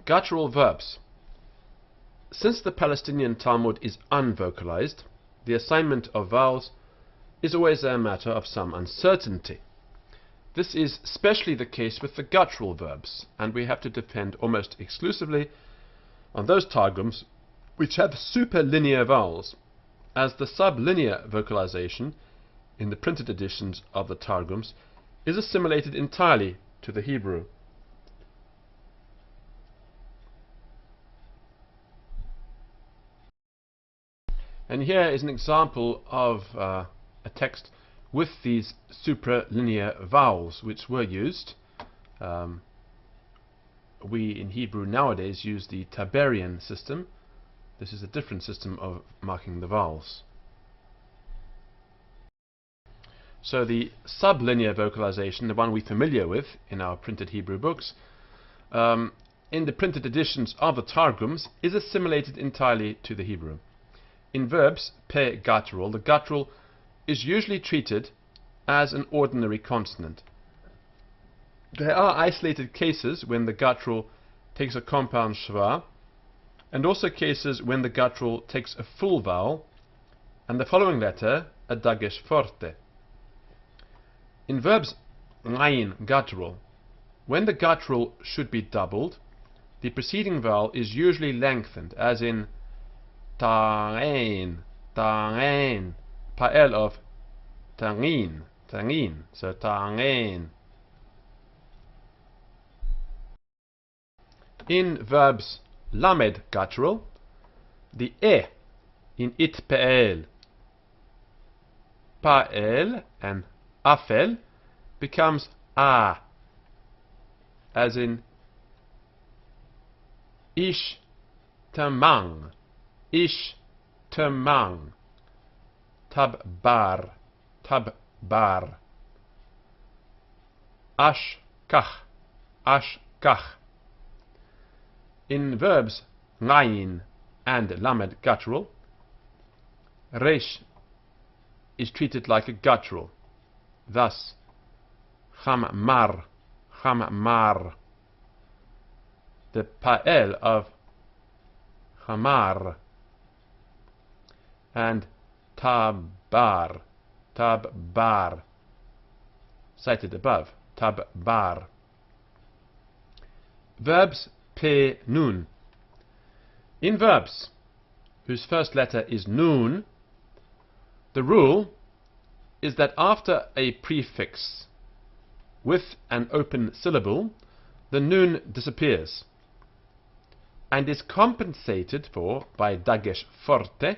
Guttural verbs. Since the Palestinian Talmud is unvocalized, the assignment of vowels is always a matter of some uncertainty. This is especially the case with the guttural verbs, and we have to depend almost exclusively on those targums which have superlinear vowels, as the sublinear vocalization in the printed editions of the targums is assimilated entirely to the Hebrew. And here is an example of a text with these supralinear vowels which were used. We in Hebrew nowadays use the Tiberian system. This is a different system of marking the vowels. So the sublinear vocalization, the one we're familiar with in our printed Hebrew books, in the printed editions of the Targums is assimilated entirely to the Hebrew. In verbs, Pe-guttural, the guttural is usually treated as an ordinary consonant. There are isolated cases when the guttural takes a compound schwa, and also cases when the guttural takes a full vowel, and the following letter a dagesh forte. In verbs ngayin guttural, when the guttural should be doubled, the preceding vowel is usually lengthened, as in ta'ain, ta'ain, pa'el of ta'in, ta'in, so ta'ain. In verbs lamed guttural, the in it pa'el, pa'el and afel becomes a, as in ish tamang, ish tamang, tabbar, tabbar, ashkach, ashkach. In verbs ngayin and lamed guttural, resh is treated like a guttural. Thus, chamar, chamar. The pa'el of chamar, and tabbar, tabbar, cited above, tabbar. Verbs Pe-nun. In verbs whose first letter is nun, the rule is that after a prefix with an open syllable, the nun disappears and is compensated for by dagesh forte,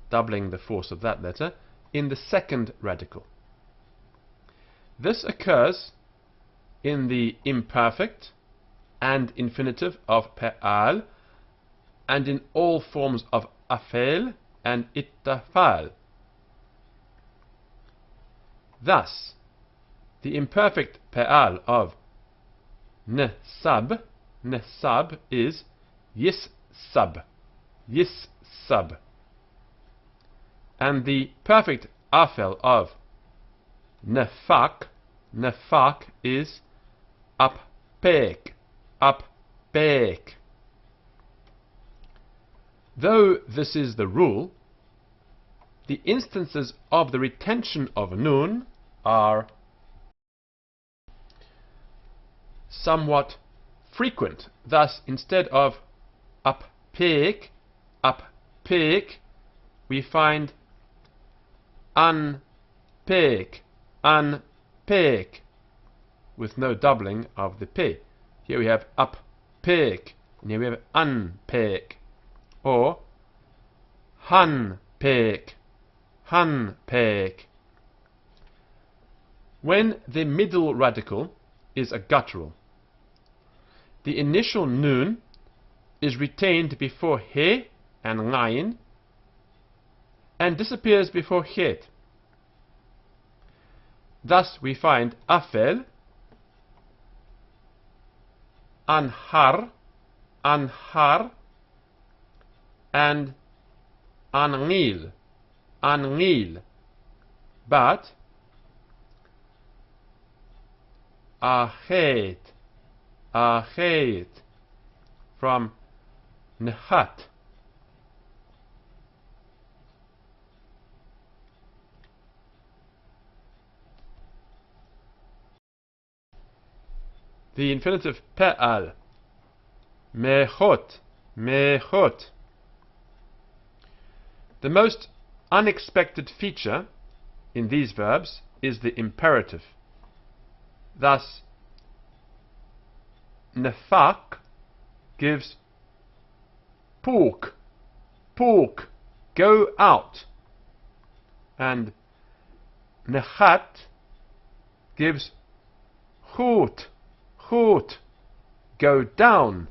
doubling the force of that letter, in the second radical. This occurs in the imperfect and infinitive of pe'al, and in all forms of afel and ittafal. Thus, the imperfect pe'al of nesab, nesab is yissab, yissab, and the perfect afel of nefak, nefak is appek, appek. Though this is the rule, the instances of the retention of nun are somewhat frequent. Thus, instead of appek, appek, we find unpek, unpek, with no doubling of the p. Here we have uppek, and here we have unpek, or hunpek, hunpek. When the middle radical is a guttural, the initial nun is retained before he and ngayin and disappears before het. Thus we find afel, anhar, anhar, and angil, angil, but achet, achet, from nechat. The infinitive pe'al, mechot, mechot. The most unexpected feature in these verbs is the imperative. Thus, nefak gives pork, pork, go out, and nechat gives chut, chut, go down.